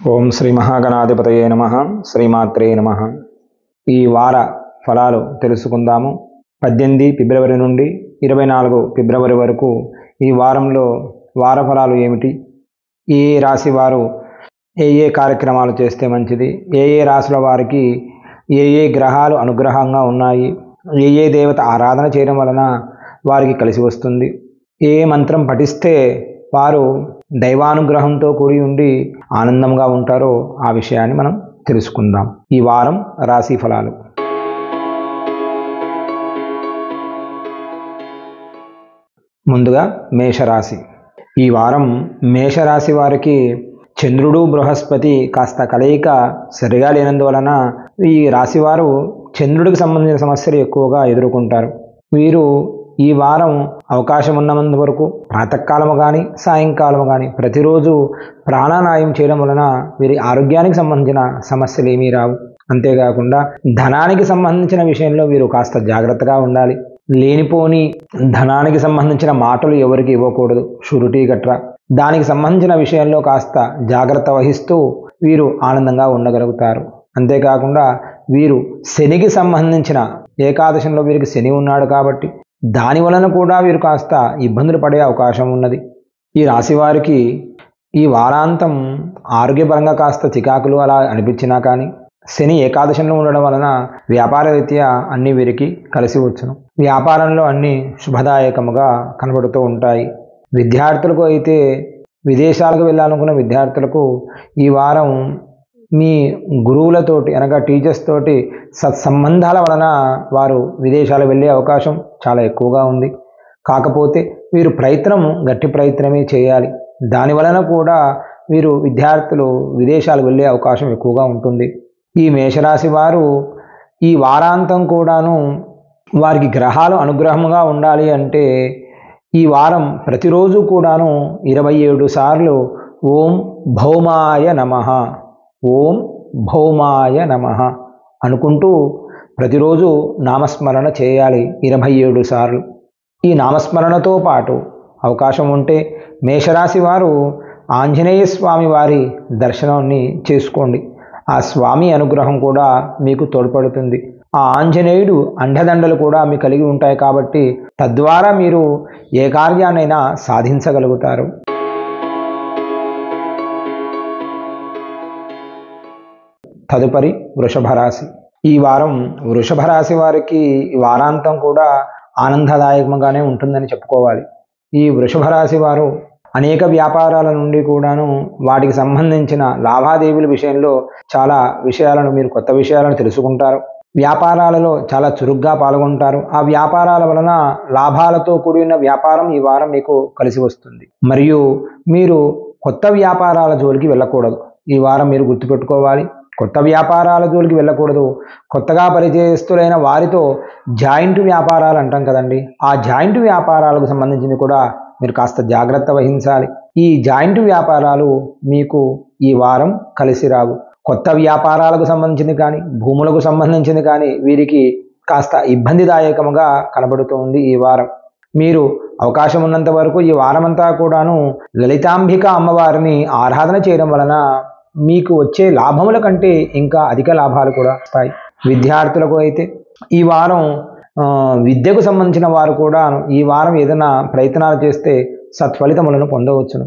ఓం శ్రీ మహాగణాధిపతయే నమః. శ్రీమాత్రే నమః. ఈ వార ఫలాలు తెలుసుకుందాము. 18 ఫిబ్రవరి నుండి 24 ఫిబ్రవరి వరకు ఈ వారంలో వార ఫలాలు ఏమిటి, ఏ రాశి వారు ఏ కార్యక్రమాలు చేస్తే మంచిది, ఏ రాశుల వారికి ఏ గ్రహాలు అనుగ్రహంగా ఉన్నాయి, ఏ దేవత ఆరాధన చేయడం వలన వారికి కలిసి వస్తుంది, ఏ మంత్రం పఠిస్తే వారు దైవానుగ్రహంతో కూడి ఉండి ఆనందంగా ఉంటారో ఆ విషయాన్ని మనం తెలుసుకుందాం. ఈ వారం రాశి ఫలాలు. ముందుగా మేషరాశి. ఈ వారం మేషరాశి వారికి చంద్రుడు బృహస్పతి కాస్త కలయిక సరిగా లేనందువలన ఈ రాశివారు చంద్రుడికి సంబంధించిన సమస్యలు ఎక్కువగా ఎదుర్కొంటారు. వీరు ఈ వారం అవకాశం ఉన్నంత వరకు ప్రాతకాలము కానీ సాయంకాలము కానీ ప్రతిరోజు ప్రాణాయామం చేయడం వలన వీరి ఆరోగ్యానికి సంబంధించిన సమస్యలు ఏమీ రావు. అంతేకాకుండా ధనానికి సంబంధించిన విషయంలో వీరు కాస్త జాగ్రత్తగా ఉండాలి. లేనిపోని ధనానికి సంబంధించిన మాటలు ఎవరికి ఇవ్వకూడదు, షూరిటీ గట్రా. దానికి సంబంధించిన విషయంలో కాస్త జాగ్రత్త వహిస్తూ వీరు ఆనందంగా ఉండగలుగుతారు. అంతేకాకుండా వీరు శనికి సంబంధించిన ఏకాదశంలో వీరికి శని ఉన్నాడు కాబట్టి దాని వలన కూడా వీరు కాస్త ఇబ్బందులు పడే అవకాశం ఉన్నది. ఈ రాశి వారికి ఈ వారాంతం ఆరోగ్యపరంగా కాస్త చికాకులు అలా అనిపించినా కానీ శని ఏకాదశంలో ఉండడం వలన వ్యాపార రీత్యా అన్ని వీరికి కలిసి వచ్చును. వ్యాపారంలో అన్ని శుభదాయకముగా కనబడుతూ ఉంటాయి. విద్యార్థులకు అయితే విదేశాలకు వెళ్ళాలనుకున్న విద్యార్థులకు ఈ వారం మీ గురువులతోటి అనగా టీచర్స్ తోటి సత్సంబంధాల వలన వారు విదేశాలు వెళ్ళే అవకాశం చాలా ఎక్కువగా ఉంది. కాకపోతే వీరు గట్టి ప్రయత్నమే చేయాలి. దాని వలన కూడా వీరు విద్యార్థులు విదేశాలు వెళ్ళే అవకాశం ఎక్కువగా ఉంటుంది. ఈ మేషరాశి వారు ఈ వారాంతం కూడాను వారికి గ్రహాలు అనుగ్రహంగా ఉండాలి అంటే ఈ వారం ప్రతిరోజు కూడాను 27 సార్లు ఓం భౌమాయ నమః, ఓం భౌమాయ నమః అనుకుంటూ ప్రతిరోజు నామస్మరణ చేయాలి 27 సార్లు. ఈ నామస్మరణతో పాటు అవకాశం ఉంటే మేషరాశి వారు ఆంజనేయ స్వామి వారి దర్శనాన్ని చేసుకోండి. ఆ స్వామి అనుగ్రహం కూడా మీకు తోడ్పడుతుంది. ఆ ఆంజనేయుడు అండదండలు కూడా మీకు కలిగి ఉంటాయి కాబట్టి తద్వారా మీరు ఏ కార్యాన్నైనా సాధించగలుగుతారు. తదుపరి వృషభ రాశి. ఈ వారం వృషభ రాశి వారికి వారాంతం కూడా ఆనందదాయకంగానే ఉంటుందని చెప్పుకోవాలి. ఈ వృషభ రాశి వారు అనేక వ్యాపారాల నుండి కూడాను వాటికి సంబంధించిన లావాదేవీల విషయంలో చాలా విషయాలను మీరు కొత్త విషయాలను తెలుసుకుంటారు. వ్యాపారాలలో చాలా చురుగ్గా పాల్గొంటారు. ఆ వ్యాపారాల వలన లాభాలతో కూడిన వ్యాపారం ఈ వారం మీకు కలిసి వస్తుంది. మరియు మీరు కొత్త వ్యాపారాల జోలికి వెళ్ళకూడదు. ఈ వారం మీరు గుర్తుపెట్టుకోవాలి, కొత్త వ్యాపారాల జోలికి వెళ్ళకూడదు. కొత్తగా పరిచయస్తులైన వారితో జాయింట్ వ్యాపారాలు అంటాం కదండి, ఆ జాయింట్ వ్యాపారాలకు సంబంధించింది కూడా మీరు కాస్త జాగ్రత్త వహించాలి. ఈ జాయింట్ వ్యాపారాలు మీకు ఈ వారం కలిసి రావు. కొత్త వ్యాపారాలకు సంబంధించింది కానీ భూములకు సంబంధించింది కానీ వీరికి కాస్త ఇబ్బందిదాయకముగా కనబడుతుంది ఈ వారం. మీరు అవకాశం ఉన్నంత వరకు ఈ వారమంతా కూడాను లలితాంబిక అమ్మవారిని ఆరాధన చేయడం వలన మీకు వచ్చే లాభముల కంటే ఇంకా అధిక లాభాలు కూడా వస్తాయి. విద్యార్థులకు అయితే ఈ వారం విద్యకు సంబంధించిన వారు కూడా ఈ వారం ఏదైనా ప్రయత్నాలు చేస్తే సత్ఫలితములను పొందవచ్చును.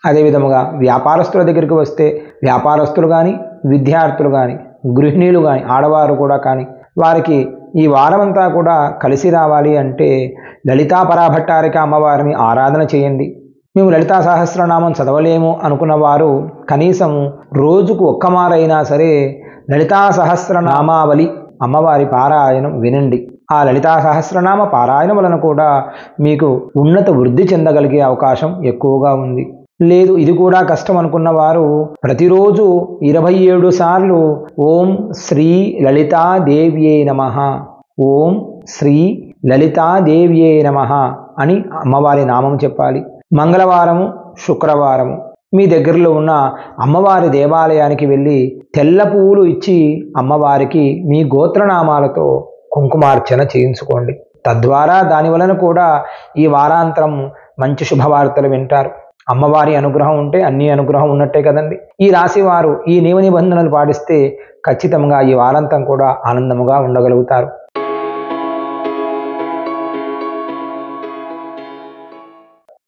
అదేవిధముగా వ్యాపారస్తుల దగ్గరికి వస్తే వ్యాపారస్తులు కానీ విద్యార్థులు కానీ గృహిణీలు కానీ ఆడవారు కూడా కానీ వారికి ఈ వారమంతా కూడా కలిసి రావాలి అంటే లలితా పరాభట్టారిక అమ్మవారిని ఆరాధన చేయండి. మేము లలితా సహస్రనామం చదవలేము అనుకున్న వారు కనీసం రోజుకు ఒక్కమారైనా సరే లలితా సహస్రనామావళి అమ్మవారి పారాయణం వినండి. ఆ లలితా సహస్రనామ పారాయణం వలన కూడా మీకు ఉన్నత వృద్ధి చెందగలిగే అవకాశం ఎక్కువగా ఉంది. లేదు ఇది కూడా కష్టం అనుకున్న వారు ప్రతిరోజు 27 సార్లు ఓం శ్రీ లలితాదేవ్యే నమః, ఓం శ్రీ లలితాదేవ్యే నమః అని అమ్మవారి నామం చెప్పాలి. మంగళవారము శుక్రవారము మీ దగ్గరలో ఉన్న అమ్మవారి దేవాలయానికి వెళ్ళి తెల్ల పువ్వులు ఇచ్చి అమ్మవారికి మీ గోత్రనామాలతో కుంకుమార్చన చేయించుకోండి. తద్వారా దాని వలన కూడా ఈ వారాంతరం మంచి శుభవార్తలు వింటారు. అమ్మవారి అనుగ్రహం ఉంటే అన్ని అనుగ్రహం ఉన్నట్టే కదండి. ఈ రాశి వారు ఈ నియమ నిబంధనలు పాటిస్తే ఖచ్చితంగా ఈ వారాంతం కూడా ఆనందముగా ఉండగలుగుతారు.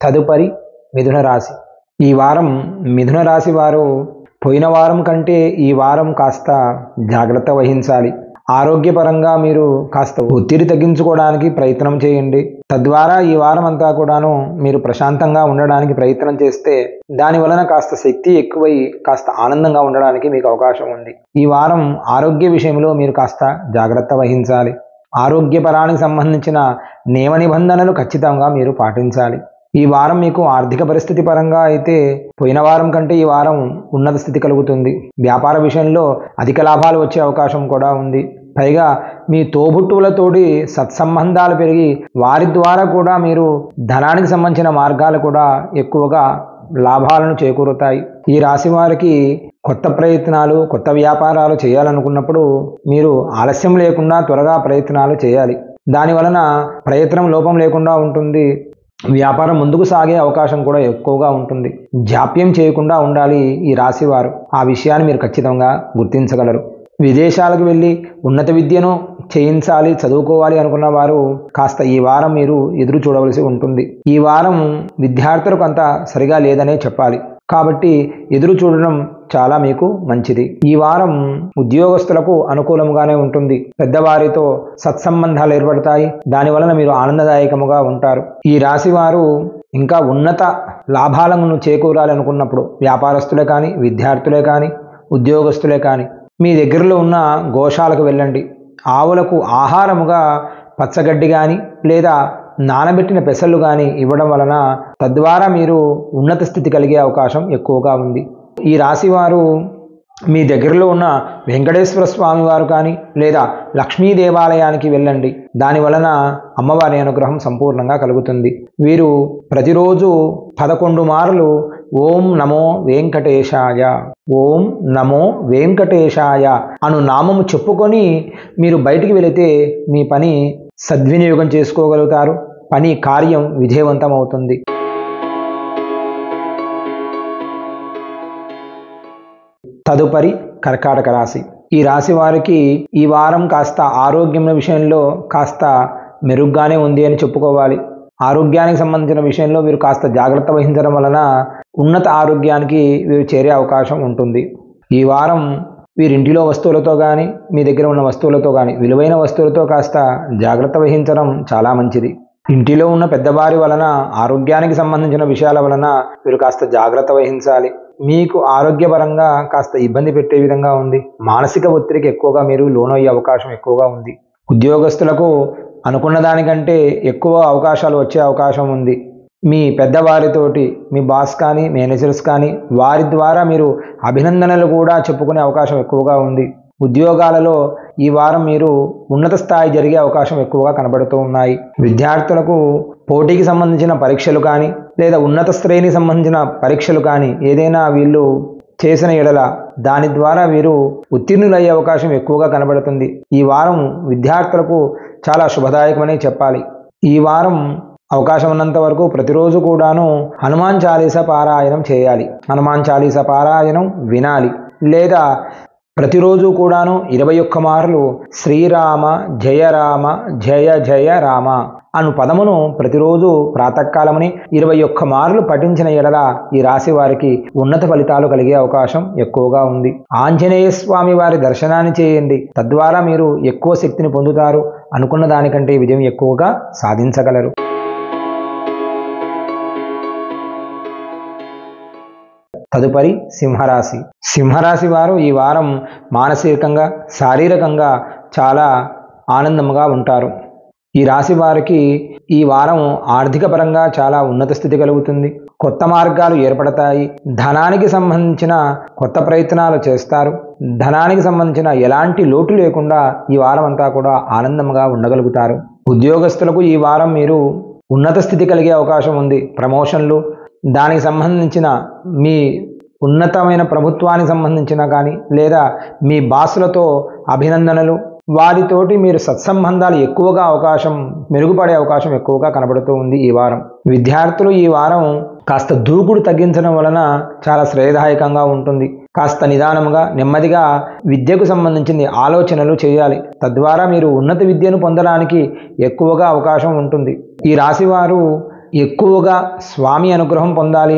తదుపరి మిథున రాశి. ఈ వారం మిథున రాశి వారు పోయిన వారం కంటే ఈ వారం కాస్త జాగ్రత్త వహించాలి. ఆరోగ్యపరంగా మీరు కాస్త ఒత్తిడి తగ్గించుకోవడానికి ప్రయత్నం చేయండి. తద్వారా ఈ వారం అంతా కూడాను మీరు ప్రశాంతంగా ఉండడానికి ప్రయత్నం చేస్తే దాని వలన కాస్త శక్తి ఎక్కువై కాస్త ఆనందంగా ఉండడానికి మీకు అవకాశం ఉంది. ఈ వారం ఆరోగ్య విషయంలో మీరు కాస్త జాగ్రత్త వహించాలి. ఆరోగ్యపరానికి సంబంధించిన నియమ నిబంధనలు ఖచ్చితంగా మీరు పాటించాలి. ఈ వారం మీకు ఆర్థిక పరిస్థితి పరంగా అయితే పోయిన వారం కంటే ఈ వారం ఉన్నత స్థితి కలుగుతుంది. వ్యాపార విషయంలో అధిక లాభాలు వచ్చే అవకాశం కూడా ఉంది. పైగా మీ తోబుట్టువులతోటి సత్సంబంధాలు పెరిగి వారి ద్వారా కూడా మీరు ధనానికి సంబంధించిన మార్గాలు కూడా ఎక్కువగా లాభాలను చేకూరుతాయి. ఈ రాశి వారికి కొత్త ప్రయత్నాలు, కొత్త వ్యాపారాలు చేయాలనుకున్నప్పుడు మీరు ఆలస్యం లేకుండా త్వరగా ప్రయత్నాలు చేయాలి. దాని వలన ప్రయత్నం లోపం లేకుండా ఉంటుంది. వ్యాపారం ముందుకు సాగే అవకాశం కూడా ఎక్కువగా ఉంటుంది. జాప్యం చేయకుండా ఉండాలి ఈ రాశివారు. ఆ విషయాన్ని మీరు ఖచ్చితంగా గుర్తించగలరు. విదేశాలకు వెళ్ళి ఉన్నత విద్యను చేయించాలి, చదువుకోవాలి అనుకున్న వారు కాస్త ఈ వారం మీరు ఎదురు చూడవలసి ఉంటుంది. ఈ వారం విద్యార్థులకు అంత సరిగా లేదనే చెప్పాలి. కాబట్టి ఎదురు చూడడం చాలా మీకు మంచిది. ఈ వారం ఉద్యోగస్తులకు అనుకూలంగానే ఉంటుంది. పెద్దవారితో సత్సంబంధాలు ఏర్పడతాయి. దాని వలన మీరు ఆనందదాయకముగా ఉంటారు. ఈ రాశి వారు ఇంకా ఉన్నత లాభాలను చేకూరాలి అనుకున్నప్పుడు వ్యాపారస్తులే కానీ, విద్యార్థులే కానీ, ఉద్యోగస్తులే కానీ మీ దగ్గరలో ఉన్న గోశాలకు వెళ్ళండి. ఆవులకు ఆహారముగా పచ్చగడ్డి కానీ లేదా నానబెట్టిన పెసళ్ళు కానీ ఇవ్వడం వలన తద్వారా మీరు ఉన్నత స్థితి కలిగే అవకాశం ఎక్కువగా ఉంది. ఈ రాశివారు మీ దగ్గరలో ఉన్న వెంకటేశ్వర స్వామి వారు కానీ లేదా లక్ష్మీ దేవాలయానికి వెళ్ళండి. దాని వలన అమ్మవారి అనుగ్రహం సంపూర్ణంగా కలుగుతుంది. వీరు ప్రతిరోజు 11 మార్లు ఓం నమో వెంకటేశాయ, ఓం నమో వెంకటేశాయ అను నామము చెప్పుకొని మీరు బయటికి వెళితే మీ పని సద్వినియోగం చేసుకోగలుగుతారు. పని కార్యం విజయవంతం అవుతుంది. తదుపరి కర్కాటక రాశి. ఈ రాశి వారికి ఈ వారం కాస్త ఆరోగ్యం విషయంలో కాస్త మెరుగ్గానే ఉంది అని చెప్పుకోవాలి. ఆరోగ్యానికి సంబంధించిన విషయంలో వీరు కాస్త జాగ్రత్త వహించడం వలన ఉన్నత ఆరోగ్యానికి వీరు చేరే అవకాశం ఉంటుంది. ఈ వారం వీరింటిలో వస్తువులతో కానీ మీ దగ్గర ఉన్న వస్తువులతో కానీ విలువైన వస్తువులతో కాస్త జాగ్రత్త వహించడం చాలా మంచిది. ఇంటిలో ఉన్న పెద్దవారి వలన ఆరోగ్యానికి సంబంధించిన విషయాల వలన వీరు కాస్త జాగ్రత్త వహించాలి. మీకు ఆరోగ్యపరంగా కాస్త ఇబ్బంది పెట్టే విధంగా ఉంది. మానసిక ఒత్తిడికి ఎక్కువగా మీరు లోనయ్యే అవకాశం ఎక్కువగా ఉంది. ఉద్యోగస్తులకు అనుకున్న దానికంటే ఎక్కువ అవకాశాలు వచ్చే అవకాశం ఉంది. మీ పెద్దవారితోటి మీ బాస్ కానీ మేనేజర్స్ కానీ వారి ద్వారా మీరు అభినందనలు కూడా చెప్పుకునే అవకాశం ఎక్కువగా ఉంది. ఉద్యోగాలలో ఈ వారం మీరు ఉన్నత స్థాయి జరిగే అవకాశం ఎక్కువగా కనబడుతూ ఉన్నాయి. విద్యార్థులకు పోటీకి సంబంధించిన పరీక్షలు కానీ లేదా ఉన్నత శ్రేణికి సంబంధించిన పరీక్షలు కానీ ఏదైనా వీళ్ళు చేసిన ఎడల దాని ద్వారా వీరు ఉత్తీర్ణులయ్యే అవకాశం ఎక్కువగా కనబడుతుంది. ఈ వారం విద్యార్థులకు చాలా శుభదాయకమని చెప్పాలి. ఈ వారం అవకాశం ఉన్నంత వరకు ప్రతిరోజు కూడాను హనుమాన్ చాలీసా పారాయణం చేయాలి. హనుమాన్ చాలీసా పారాయణం వినాలి. లేదా ప్రతిరోజు కూడాను 21 మార్లు శ్రీరామ జయ రామ జయ జయ రామ అను పదమును ప్రతిరోజు ప్రాతకాలమని 21 మార్లు పఠించిన ఎడల ఈ రాశి వారికి ఉన్నత ఫలితాలు కలిగే అవకాశం ఎక్కువగా ఉంది. ఆంజనేయ స్వామి వారి దర్శనాన్ని చేయండి. తద్వారా మీరు ఎక్కువ శక్తిని పొందుతారు. అనుకున్న దానికంటే విజయం ఎక్కువగా సాధించగలరు. తదుపరి సింహరాశి. సింహరాశి వారు ఈ వారం మానసికంగా శారీరకంగా చాలా ఆనందంగా ఉంటారు. ఈ రాశి వారికి ఈ వారం ఆర్థిక పరంగా చాలా ఉన్నత స్థితి కలుగుతుంది. కొత్త మార్గాలు ఏర్పడతాయి. ధనానికి సంబంధించిన కొత్త ప్రయత్నాలు చేస్తారు. ధనానికి సంబంధించిన ఎలాంటి లోటు లేకుండా ఈ వారం అంతా కూడా ఆనందంగా ఉండగలుగుతారు. ఉద్యోగస్తులకు ఈ వారం మీరు ఉన్నత స్థితి కలిగే అవకాశం ఉంది. ప్రమోషన్లు, దానికి సంబంధించిన మీ ఉన్నతమైన ప్రభుత్వానికి సంబంధించిన కానీ లేదా మీ బాసులతో అభినందనలు, వారితోటి మీరు సత్సంబంధాలు ఎక్కువగా మెరుగుపడే అవకాశం ఎక్కువగా కనబడుతూ ఉంది. ఈ వారం విద్యార్థులు ఈ వారం కాస్త దూకుడు తగ్గించడం వలన చాలా శ్రేయదాయకంగా ఉంటుంది. కాస్త నిదానంగా నెమ్మదిగా విద్యకు సంబంధించిన ఆలోచనలు చేయాలి. తద్వారా మీరు ఉన్నత విద్యను పొందడానికి ఎక్కువగా అవకాశం ఉంటుంది. ఈ రాశివారు ఎక్కువగా స్వామి అనుగ్రహం పొందాలి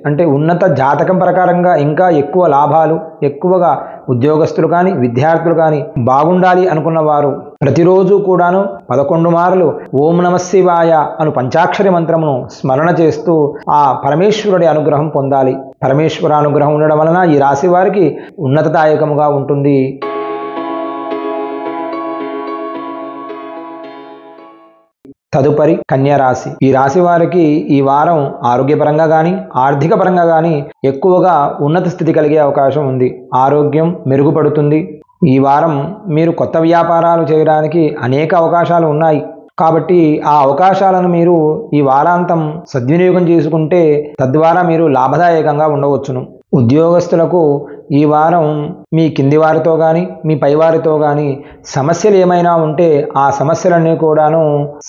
అంటే ఉన్నత జాతకం ప్రకారంగా ఇంకా ఎక్కువ లాభాలు, ఎక్కువగా ఉద్యోగస్తులు కానీ విద్యార్థులు కానీ బాగుండాలి అనుకున్న వారు ప్రతిరోజు కూడాను 11 మార్లు ఓం నమః శివాయ అను పంచాక్షరి మంత్రమును స్మరణ చేస్తూ ఆ పరమేశ్వరుడి అనుగ్రహం పొందాలి. పరమేశ్వర అనుగ్రహం ఉండడం వలన ఈ రాశి వారికి ఉన్నతదాయకముగా ఉంటుంది. తదుపరి కన్యా రాశి. ఈ రాశి వారికి ఈ వారం ఆరోగ్యపరంగా కానీ ఆర్థిక పరంగా కానీ ఎక్కువగా ఉన్నత స్థితి కలిగే అవకాశం ఉంది. ఆరోగ్యం మెరుగుపడుతుంది. ఈ వారం మీరు కొత్త వ్యాపారాలు చేయడానికి అనేక అవకాశాలు ఉన్నాయి. కాబట్టి ఆ అవకాశాలను మీరు ఈ వారాంతం సద్వినియోగం చేసుకుంటే తద్వారా మీరు లాభదాయకంగా ఉండవచ్చును. ఉద్యోగస్తులకు ఈ వారం మీ కింది వారితో కానీ మీ పైవారితో కానీ సమస్యలు ఏమైనా ఉంటే ఆ సమస్యలన్నీ కూడాను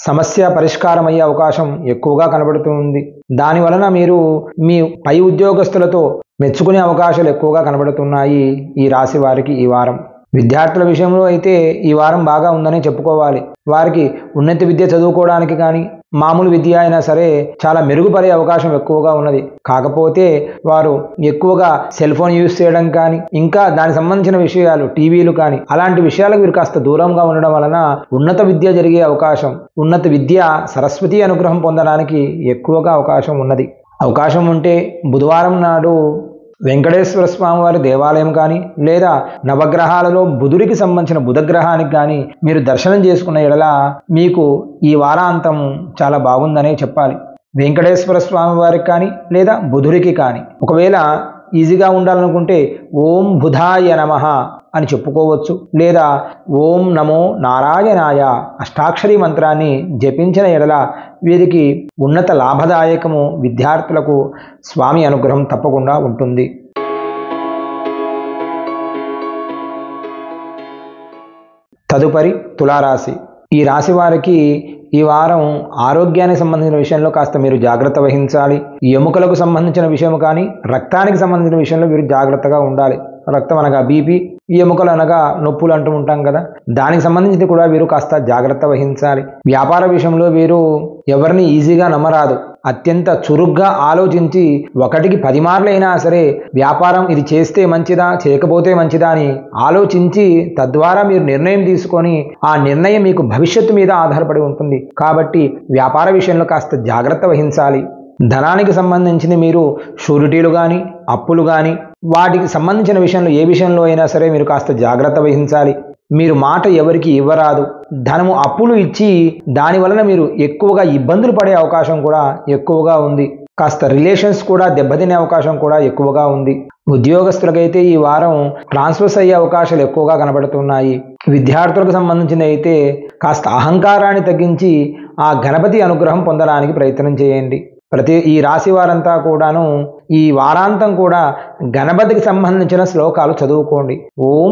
సమస్య పరిష్కారం అయ్యే అవకాశం ఎక్కువగా కనబడుతుంది. దానివలన మీరు మీ పై ఉద్యోగస్తులతో మెచ్చుకునే అవకాశాలు ఎక్కువగా కనబడుతున్నాయి ఈ రాశి వారికి ఈ వారం. విద్యార్థుల విషయంలో అయితే ఈ వారం బాగా ఉందని చెప్పుకోవాలి. వారికి ఉన్నత విద్య చదువుకోవడానికి కానీ మామూలు విద్య అయినా సరే చాలా మెరుగుపడే అవకాశం ఎక్కువగా ఉన్నది. కాకపోతే వారు ఎక్కువగా సెల్ ఫోన్ యూజ్ చేయడం కానీ ఇంకా దానికి సంబంధించిన విషయాలు టీవీలు కానీ అలాంటి విషయాలకు వీరు కాస్త దూరంగా ఉండడం వలన ఉన్నత విద్య జరిగే అవకాశం, ఉన్నత విద్య సరస్వతి అనుగ్రహం పొందడానికి ఎక్కువగా అవకాశం ఉన్నది. అవకాశం ఉంటే బుధవారం నాడు వెంకటేశ్వర స్వామి వారి దేవాలయం కానీ లేదా నవగ్రహాలలో బుధుడికి సంబంధించిన బుధగ్రహానికి కానీ మీరు దర్శనం చేసుకున్న ఎడల మీకు ఈ వారాంతం చాలా బాగుందనే చెప్పాలి. వెంకటేశ్వర స్వామి వారికి కానీ లేదా బుధుడికి కానీ ఒకవేళ ఈజీగా ఉండాలనుకుంటే ఓం బుధాయ నమః అని చెప్పుకోవచ్చు. లేదా ఓం నమో నారాయణాయ అష్టాక్షరి మంత్రాన్ని జపించిన ఎడల వీరికి ఉన్నత లాభదాయకము, విద్యార్థులకు స్వామి అనుగ్రహం తప్పకుండా ఉంటుంది. తదుపరి తులారాశి. ఈ రాశి వారికి ఈ వారం ఆరోగ్యానికి సంబంధించిన విషయంలో కాస్త మీరు జాగ్రత్త వహించాలి. ఎముకలకు సంబంధించిన విషయం కానీ రక్తానికి సంబంధించిన విషయంలో మీరు జాగ్రత్తగా ఉండాలి. రక్తం అనగా బీపీ, ఎముకలు అనగా నొప్పులు అంటూ ఉంటాం కదా, దానికి సంబంధించి కూడా వీరు కాస్త జాగ్రత్త వహించాలి. వ్యాపార విషయంలో వీరు ఎవరిని ఈజీగా నమ్మరాదు. అత్యంత చురుగ్గా ఆలోచించి 1కి 10 మార్లైనా సరే వ్యాపారం ఇది చేస్తే మంచిదా చేయకపోతే మంచిదా అని ఆలోచించి తద్వారా మీరు నిర్ణయం తీసుకొని ఆ నిర్ణయం మీకు భవిష్యత్తు మీద ఆధారపడి ఉంటుంది. కాబట్టి వ్యాపార విషయంలో కాస్త జాగ్రత్త వహించాలి. ధనానికి సంబంధించిన మీరు షూరిటీలు కానీ అప్పులు కానీ వాటికి సంబంధించిన విషయంలో ఏ విషయంలో అయినా సరే మీరు కాస్త జాగ్రత్త వహించాలి. మీరు మాట ఎవరికి ఇవ్వరాదు. ధనము అప్పులు ఇచ్చి దాని వలన మీరు ఎక్కువగా ఇబ్బందులు పడే అవకాశం కూడా ఎక్కువగా ఉంది. కాస్త రిలేషన్స్ కూడా దెబ్బతినే అవకాశం కూడా ఎక్కువగా ఉంది. ఉద్యోగస్తులకైతే ఈ వారం ట్రాన్స్ఫర్స్ అయ్యే అవకాశాలు ఎక్కువగా కనబడుతున్నాయి. విద్యార్థులకు సంబంధించిన అయితే కాస్త అహంకారాన్ని తగ్గించి ఆ గణపతి అనుగ్రహం పొందడానికి ప్రయత్నం చేయండి. ఈ రాశి వారంతా కూడాను ఈ వారాంతం కూడా గణపతికి సంబంధించిన శ్లోకాలు చదువుకోండి. ఓం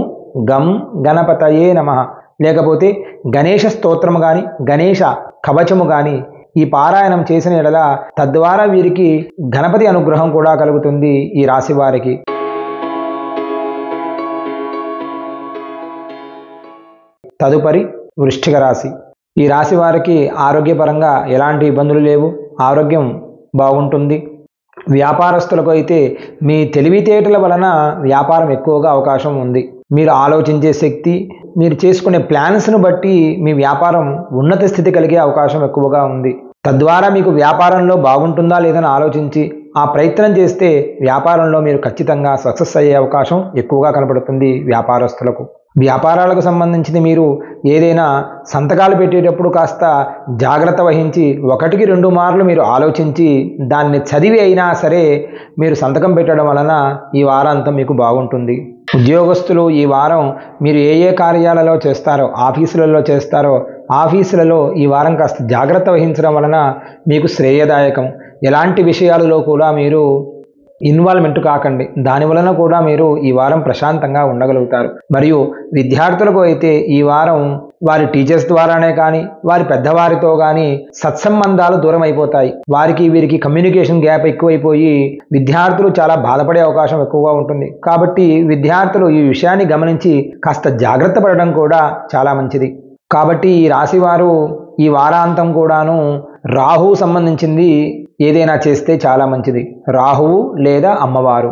గం గణపతయే నమః లేకపోతే గణేష స్తోత్రము కానీ గణేష కవచము కానీ ఈ పారాయణం చేసిన ఎడల తద్వారా వీరికి గణపతి అనుగ్రహం కూడా కలుగుతుంది ఈ రాశి వారికి. తదుపరి వృశ్చిక రాశి. ఈ రాశి వారికి ఆరోగ్యపరంగా ఎలాంటి ఇబ్బందులు లేవు. ఆరోగ్యం బాగుంటుంది. వ్యాపారస్తులకు అయితే మీ తెలివితేటల వలన వ్యాపారం ఎక్కువగా అవకాశం ఉంది. మీరు ఆలోచించే శక్తి, మీరు చేసుకునే ప్లాన్స్ను బట్టి మీ వ్యాపారం ఉన్నత స్థితి కలిగే అవకాశం ఎక్కువగా ఉంది. తద్వారా మీకు వ్యాపారంలో బాగుంటుందా లేదని ఆలోచించి ఆ ప్రయత్నం చేస్తే వ్యాపారంలో మీరు ఖచ్చితంగా సక్సెస్ అయ్యే అవకాశం ఎక్కువగా కనబడుతుంది వ్యాపారస్తులకు. వ్యాపారాలకు సంబంధించింది మీరు ఏదైనా సంతకాలు పెట్టేటప్పుడు కాస్త జాగ్రత్త వహించి 1కి 2 మార్లు మీరు ఆలోచించి దాన్ని చదివి అయినా సరే మీరు సంతకం పెట్టడం వలన ఈ వారాంతం మీకు బాగుంటుంది. ఉద్యోగస్తులు ఈ వారం మీరు ఏ కార్యాలలో చేస్తారో ఆఫీసులలో చేస్తారో ఆఫీసులలో ఈ వారం కాస్త జాగ్రత్త వహించడం వలన మీకు శ్రేయదాయకం. ఎలాంటి విషయాలలో కూడా మీరు ఇన్వాల్వ్మెంట్ కాకండి. దాని వలన కూడా మీరు ఈ వారం ప్రశాంతంగా ఉండగలుగుతారు. మరియు విద్యార్థులకు అయితే ఈ వారం వారి టీచర్స్ ద్వారానే కానీ వారి పెద్దవారితో కానీ సత్సంబంధాలు దూరం అయిపోతాయి. వారికి వీరికి కమ్యూనికేషన్ గ్యాప్ ఎక్కువైపోయి విద్యార్థులు చాలా బాధపడే అవకాశం ఎక్కువగా ఉంటుంది. కాబట్టి విద్యార్థులు ఈ విషయాన్ని గమనించి కాస్త జాగ్రత్త పడడం కూడా చాలా మంచిది. కాబట్టి ఈ రాశివారు ఈ వారాంతం కూడాను రాహువు సంబంధించింది ఏదైనా చేస్తే చాలా మంచిది. రాహువు లేదా అమ్మవారు.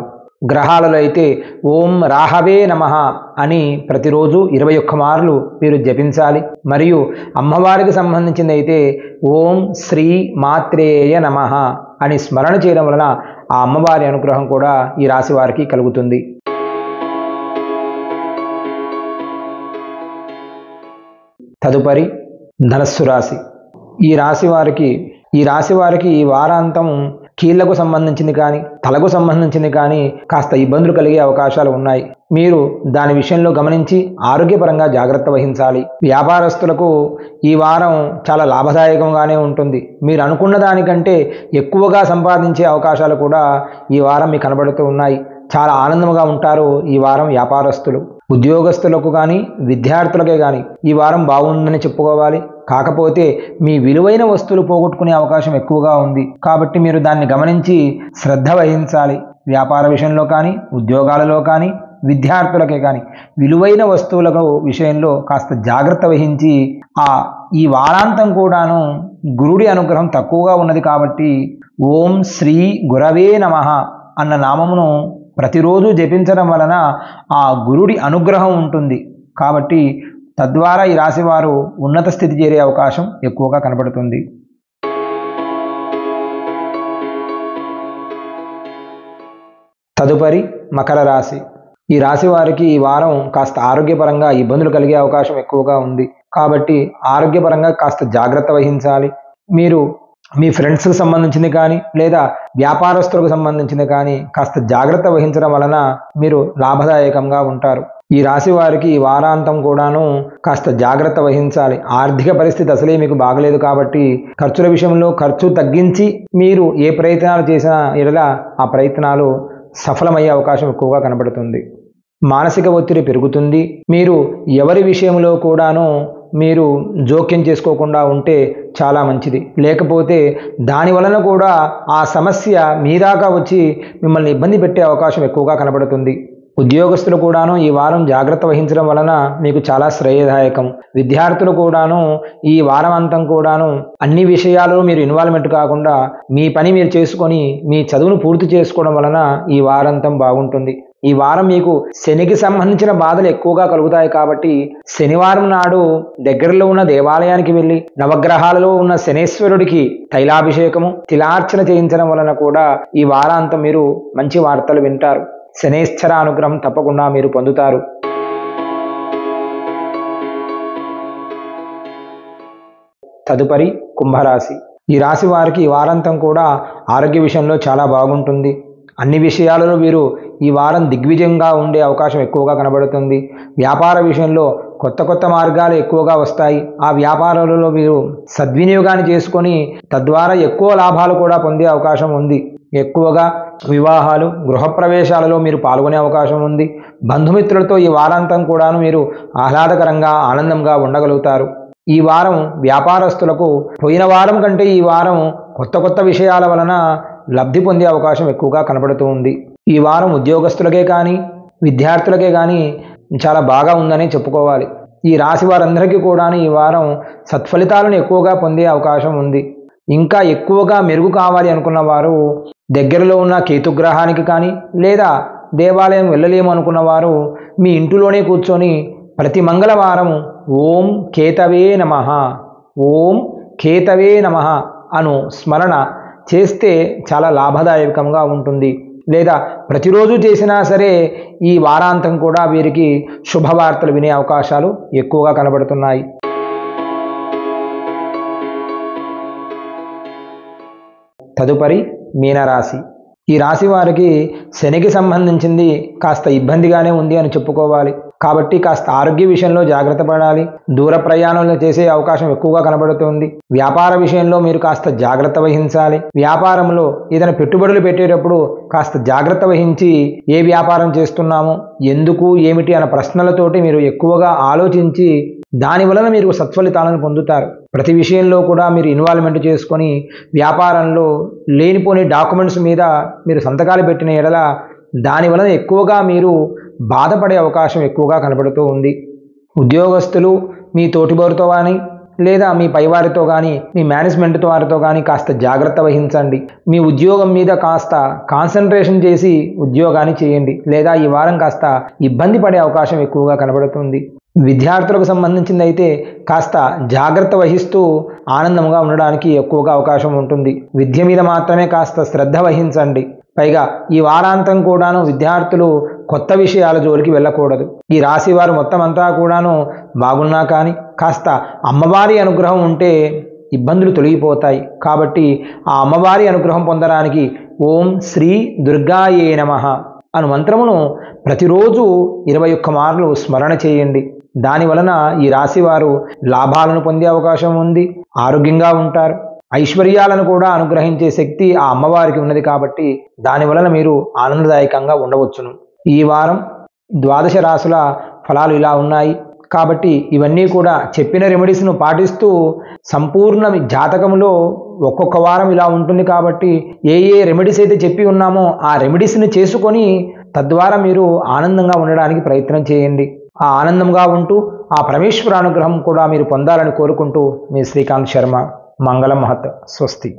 గ్రహాలలో అయితే ఓం రాహవే నమః అని ప్రతిరోజు 21 మార్లు మీరు జపించాలి. మరియు అమ్మవారికి సంబంధించింది అయితే ఓం శ్రీ మాత్రేయ నమః అని స్మరణ చేయడం వలన ఆ అమ్మవారి అనుగ్రహం కూడా ఈ రాశి వారికి కలుగుతుంది. తదుపరి ధనస్సు రాశి. ఈ రాశి వారికి ఈ వారాంతం కీళ్లకు సంబంధించింది కానీ తలకు సంబంధించింది కానీ కాస్త ఇబ్బందులు కలిగే అవకాశాలు ఉన్నాయి. మీరు దాని విషయంలో గమనించి ఆరోగ్యపరంగా జాగ్రత్త వహించాలి. వ్యాపారస్తులకు ఈ వారం చాలా లాభదాయకంగానే ఉంటుంది. మీరు అనుకున్న దానికంటే ఎక్కువగా సంపాదించే అవకాశాలు కూడా ఈ వారం మీకు కనబడుతూ ఉన్నాయి. చాలా ఆనందంగా ఉంటారు ఈ వారం వ్యాపారస్తులు. ఉద్యోగస్తులకు కానీ విద్యార్థులకే కానీ ఈ వారం బాగుందని చెప్పుకోవాలి. కాకపోతే మీ విలువైన వస్తువులు పోగొట్టుకునే అవకాశం ఎక్కువగా ఉంది. కాబట్టి మీరు దాన్ని గమనించి శ్రద్ధ వహించాలి. వ్యాపార విషయంలో కానీ ఉద్యోగాలలో కానీ విద్యార్థులకే కానీ విలువైన వస్తువుల విషయంలో కాస్త జాగ్రత్త వహించి ఈ వారాంతం కూడాను గురుడి అనుగ్రహం తక్కువగా ఉన్నది. కాబట్టి ఓం శ్రీ గురవే నమః అన్న నామమును ప్రతిరోజు జపించడం వలన ఆ గురుడి అనుగ్రహం ఉంటుంది. కాబట్టి తద్వారా ఈ రాశివారు ఉన్నత స్థితి చేరే అవకాశం ఎక్కువగా కనబడుతుంది. తదుపరి మకర రాశి. ఈ రాశి వారికి ఈ వారం కాస్త ఆరోగ్యపరంగా ఇబ్బందులు కలిగే అవకాశం ఎక్కువగా ఉంది. కాబట్టి ఆరోగ్యపరంగా కాస్త జాగ్రత్త వహించాలి. మీరు మీ ఫ్రెండ్స్కి సంబంధించింది కానీ లేదా వ్యాపారస్తులకు సంబంధించింది కానీ కాస్త జాగ్రత్త వహించడం వలన మీరు లాభదాయకంగా ఉంటారు. ఈ రాశి వారికి ఈ వారాంతం కూడాను కాస్త జాగ్రత్త వహించాలి. ఆర్థిక పరిస్థితి అసలే మీకు బాగలేదు. కాబట్టి ఖర్చుల విషయంలో ఖర్చు తగ్గించి మీరు ఏ ప్రయత్నాలు చేసినా ఎడల ఆ ప్రయత్నాలు సఫలమయ్యే అవకాశం ఎక్కువగా కనబడుతుంది. మానసిక ఒత్తిడి పెరుగుతుంది. మీరు ఎవరి విషయంలో కూడాను మీరు జోక్యం చేసుకోకుండా ఉంటే చాలా మంచిది. లేకపోతే దాని వలన కూడా ఆ సమస్య మీ దాకా వచ్చి మిమ్మల్ని ఇబ్బంది పెట్టే అవకాశం ఎక్కువగా కనబడుతుంది. ఉద్యోగస్తులు కూడాను ఈ వారం జాగ్రత్త వహించడం వలన మీకు చాలా శ్రేయదాయకం. విద్యార్థులు కూడాను ఈ వారం అంతం కూడాను అన్ని విషయాల్లో మీరు ఇన్వాల్వ్మెంట్ కాకుండా మీ పని మీరు చేసుకొని మీ చదువును పూర్తి చేసుకోవడం వలన ఈ వారాంతం బాగుంటుంది. ఈ వారం మీకు శనికి సంబంధించిన బాధలు ఎక్కువగా కలుగుతాయి. కాబట్టి శనివారం నాడు దగ్గరలో ఉన్న దేవాలయానికి వెళ్ళి నవగ్రహాలలో ఉన్న శనేశ్వరుడికి తైలాభిషేకము తిలార్చన చేయించడం వలన కూడా ఈ వారాంతం మీరు మంచి వార్తలు వింటారు. శనేశ్వర అనుగ్రహం తప్పకుండా మీరు పొందుతారు. తదుపరి కుంభరాశి. ఈ రాశి వారికి ఈ వారాంతం కూడా ఆరోగ్య విషయంలో చాలా బాగుంటుంది. అన్ని విషయాలలో వీరు ఈ వారం దిగ్విజయంగా ఉండే అవకాశం ఎక్కువగా కనబడుతుంది. వ్యాపార విషయంలో కొత్త మార్గాలు ఎక్కువగా వస్తాయి. ఆ వ్యాపారాలలో వీరు సద్వినియోగాన్ని చేసుకొని తద్వారా ఎక్కువ లాభాలు కూడా పొందే అవకాశం ఉంది. ఎక్కువగా వివాహాలు గృహప్రవేశాలలో మీరు పాల్గొనే అవకాశం ఉంది. బంధుమిత్రులతో ఈ వారాంతం కూడాను మీరు ఆహ్లాదకరంగా ఆనందంగా ఉండగలుగుతారు. ఈ వారం వ్యాపారస్తులకు పోయిన వారం కంటే ఈ వారం కొత్త విషయాల వలన లబ్ధి పొందే అవకాశం ఎక్కువగా కనబడుతూ ఉంది. ఈ వారం ఉద్యోగస్తులకే కానీ విద్యార్థులకే కానీ చాలా బాగా ఉందని చెప్పుకోవాలి. ఈ రాశి వారందరికీ కూడా ఈ వారం సత్ఫలితాలను ఎక్కువగా పొందే అవకాశం ఉంది. ఇంకా ఎక్కువగా మెరుగు కావాలి అనుకున్న వారు దగ్గరలో ఉన్న కేతుగ్రహానికి కానీ లేదా దేవాలయం వెళ్ళలేము అనుకున్న వారు మీ ఇంటిలోనే కూర్చొని ప్రతి మంగళవారం ఓం కేతవే నమః ఓం కేతవే నమః అను స్మరణ చేస్తే చాలా లాభదాయకంగా ఉంటుంది. లేదా ప్రతిరోజు చేసినా సరే ఈ వారాంతం కూడా వీరికి శుభవార్తలు వినే అవకాశాలు ఎక్కువగా కనబడుతున్నాయి. తదుపరి మీనరాశి. ఈ రాశి వారికి శనికి సంబంధించింది కాస్త ఇబ్బందిగానే ఉంది అని చెప్పుకోవాలి. కాబట్టి కాస్త ఆరోగ్య విషయంలో జాగ్రత్త పడాలి. దూర ప్రయాణాలు చేసే అవకాశం ఎక్కువగా కనబడుతుంది. వ్యాపార విషయంలో మీరు కాస్త జాగ్రత్త వహించాలి. వ్యాపారంలో ఏదైనా పెట్టుబడులు పెట్టేటప్పుడు కాస్త జాగ్రత్త వహించి ఏ వ్యాపారం చేస్తున్నాము, ఎందుకు, ఏమిటి అన్న ప్రశ్నలతోటి మీరు ఎక్కువగా ఆలోచించి దాని వలన మీరు సత్ఫలితాలను పొందుతారు. ప్రతి విషయంలో కూడా మీరు ఇన్వాల్వ్మెంట్ చేసుకొని వ్యాపారంలో లేనిపోని డాక్యుమెంట్స్ మీద మీరు సంతకాలు పెట్టిన ఎడల దాని వలన ఎక్కువగా మీరు బాధపడే అవకాశం ఎక్కువగా కనబడుతూ ఉంది. ఉద్యోగస్తులు మీ తోటివారితో కానీ లేదా మీ పైవారితో కానీ మీ మేనేజ్మెంట్ వారితో కానీ కాస్త జాగ్రత్త వహించండి. మీ ఉద్యోగం మీద కాస్త కాన్సన్ట్రేషన్ చేసి ఉద్యోగాన్ని చేయండి, లేదా ఈ వారం కాస్త ఇబ్బంది పడే అవకాశం ఎక్కువగా కనబడుతుంది. విద్యార్థులకు సంబంధించింది అయితే కాస్త జాగ్రత్త వహిస్తూ ఆనందంగా ఉండడానికి ఎక్కువగా అవకాశం ఉంటుంది. విద్య మీద మాత్రమే కాస్త శ్రద్ధ వహించండి. పైగా ఈ వారాంతం కూడాను విద్యార్థులు కొత్త విషయాల జోలికి వెళ్ళకూడదు. ఈ రాశి వారు మొత్తం అంతా కూడాను బాగున్నా కానీ కాస్త అమ్మవారి అనుగ్రహం ఉంటే ఇబ్బందులు తొలగిపోతాయి. కాబట్టి ఆ అమ్మవారి అనుగ్రహం పొందడానికి ఓం శ్రీ దుర్గాయే నమః అను మంత్రమును ప్రతిరోజు 21 మార్లు స్మరణ చేయండి. దాని వలన ఈ రాశి వారు లాభాలను పొందే అవకాశం ఉంది, ఆరోగ్యంగా ఉంటారు. ఐశ్వర్యాలను కూడా అనుగ్రహించే శక్తి ఆ అమ్మవారికి ఉన్నది కాబట్టి దాని వలన మీరు ఆనందదాయకంగా ఉండవచ్చును. ఈ వారం 12 రాశుల ఫలాలు ఇలా ఉన్నాయి. కాబట్టి ఇవన్నీ కూడా చెప్పిన రెమెడీస్ను పాటిస్తూ సంపూర్ణ జాతకంలో ఒక్కొక్క వారం ఇలా ఉంటుంది. కాబట్టి ఏ రెమెడీస్ అయితే చెప్పి ఉన్నామో ఆ రెమెడీస్ని చేసుకొని తద్వారా మీరు ఆనందంగా ఉండడానికి ప్రయత్నం చేయండి. ఆ ఆనందంగా ఉంటూ ఆ పరమేశ్వర అనుగ్రహం కూడా మీరు పొందాలని కోరుకుంటూ మీ శ్రీకాంత్ శర్మ. మంగళం మహత్. స్వస్తి.